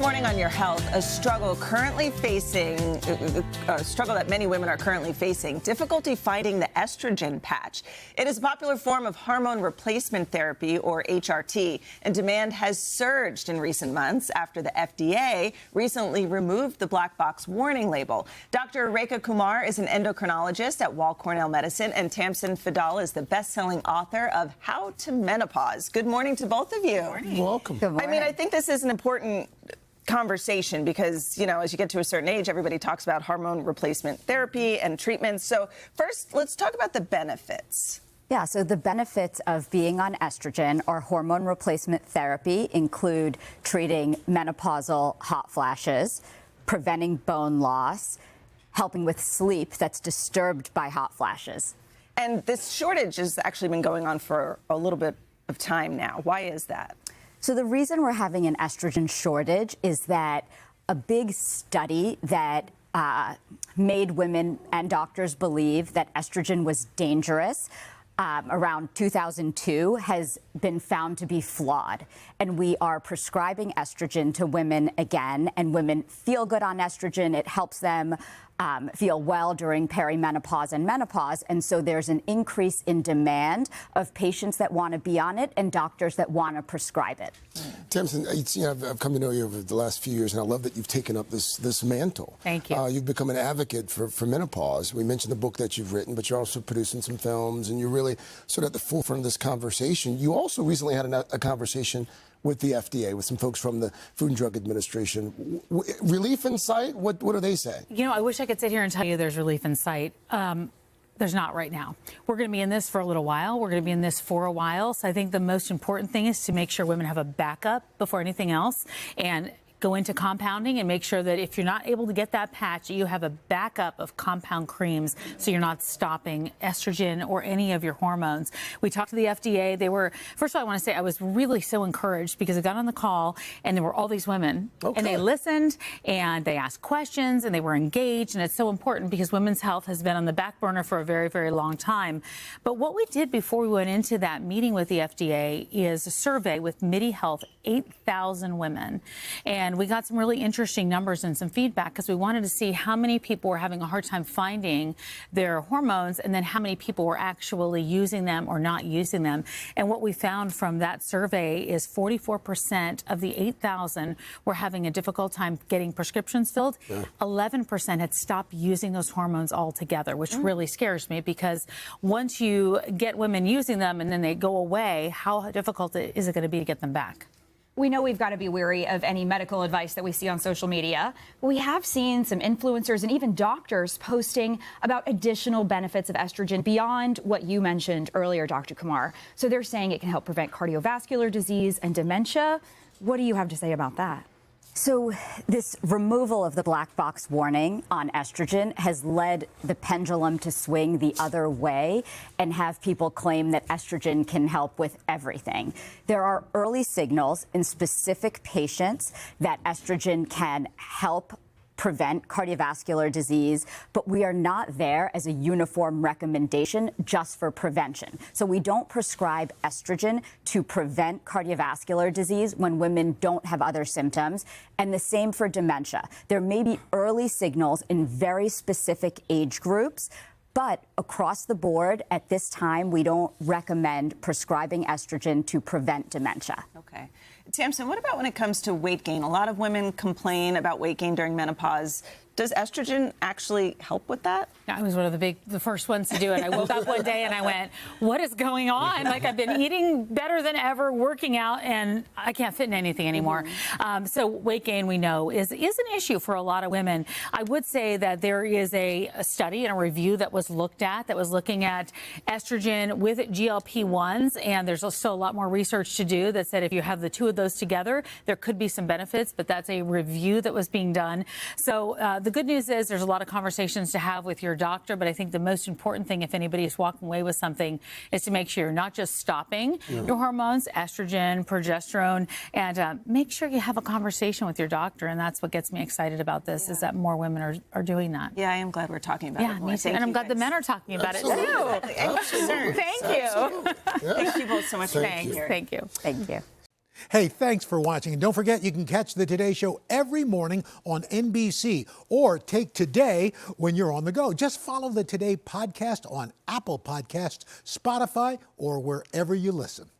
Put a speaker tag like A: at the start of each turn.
A: morning on your health, a struggle that many women are currently facing, difficulty finding the estrogen patch. It is a popular form of hormone replacement therapy, or HRT, and demand has surged in recent months after the FDA recently removed the black box warning label. Dr. Rekha Kumar is an endocrinologist at Weill Cornell Medicine, and Tamsen Fadal is the best-selling author of How to Menopause. Good morning to both of you.
B: Good morning.
C: Welcome.
B: Good morning.
A: I mean, I think this is an important conversation because, you know, as you get to a certain age, everybody talks about hormone replacement therapy and treatments. So first, let's talk about the benefits.
B: Yeah, so the benefits of being on estrogen or hormone replacement therapy include treating menopausal hot flashes, preventing bone loss, helping with sleep that's disturbed by hot flashes.
A: And this shortage has actually been going on for a little bit of time now. Why is that?
B: So the reason we're having an estrogen shortage is that a big study that made women and doctors believe that estrogen was dangerous around 2002 has been found to be flawed. And we are prescribing estrogen to women again, and women feel good on estrogen. It helps them feel well during perimenopause and menopause. And so there's an increase in demand of patients that want to be on it and doctors that want to prescribe it.
C: Tamsen, I've come to know you over the last few years, and I love that you've taken up this mantle.
D: Thank you.
C: You've become an advocate for menopause. We mentioned the book that you've written, but you're also producing some films, and you're really sort of at the forefront of this conversation. You also recently had a conversation with the FDA, with some folks from the Food and Drug Administration. Relief in sight? What do they say?
D: You know, I wish I could sit here and tell you there's relief in sight. There's not right now. We're going to be in this for a little while. We're going to be in this for a while. So I think the most important thing is to make sure women have a backup before anything else, and go into compounding and make sure that if you're not able to get that patch, you have a backup of compound creams so you're not stopping estrogen or any of your hormones. We talked to the FDA. First of all, I want to say I was really so encouraged because I got on the call and there were all these women and they listened and they asked questions and they were engaged, and it's so important because women's health has been on the back burner for a very, very long time. But what we did before we went into that meeting with the FDA is a survey with MIDI Health, 8,000 women. And we got some really interesting numbers and some feedback because we wanted to see how many people were having a hard time finding their hormones and then how many people were actually using them or not using them. And what we found from that survey is 44% of the 8,000 were having a difficult time getting prescriptions filled. 11% had stopped using those hormones altogether, which really scares me because once you get women using them and then they go away, how difficult is it going to be to get them back?
E: We know we've got to be wary of any medical advice that we see on social media. We have seen some influencers and even doctors posting about additional benefits of estrogen beyond what you mentioned earlier, Dr. Kumar. So they're saying it can help prevent cardiovascular disease and dementia. What do you have to say about that?
B: So this removal of the black box warning on estrogen has led the pendulum to swing the other way and have people claim that estrogen can help with everything. There are early signals in specific patients that estrogen can help prevent cardiovascular disease, but we are not there as a uniform recommendation just for prevention. So we don't prescribe estrogen to prevent cardiovascular disease when women don't have other symptoms, and the same for dementia. There may be early signals in very specific age groups, but across the board, at this time, we don't recommend prescribing estrogen to prevent dementia.
A: Okay. Tamsen, what about when it comes to weight gain? A lot of women complain about weight gain during menopause. Does estrogen actually help with that?
D: I was one of the first ones to do it. I woke up one day and I went, what is going on? Like, I've been eating better than ever, working out, and I can't fit in anything anymore. So weight gain, we know, is an issue for a lot of women. I would say that there is a study and a review that was looked at that was looking at estrogen with GLP-1s, and there's still a lot more research to do that said if you have the two of those together, there could be some benefits, but that's a review that was being done. So the good news is there's a lot of conversations to have with your doctor, but I think the most important thing, if anybody is walking away with something, is to make sure you're not just stopping your hormones, estrogen, progesterone, and make sure you have a conversation with your doctor. And that's what gets me excited about this, is that more women are doing that.
A: Yeah, I am glad we're talking about it more.
D: Me too. And I'm glad the men are talking about it too.
A: Absolutely.
D: Thank you.
A: Thank you both so much for being here.
D: Thank you.
B: Thank you.
F: Hey, thanks for watching. And don't forget, you can catch the Today Show every morning on NBC or take Today when you're on the go. Just follow the Today podcast on Apple Podcasts, Spotify, or wherever you listen.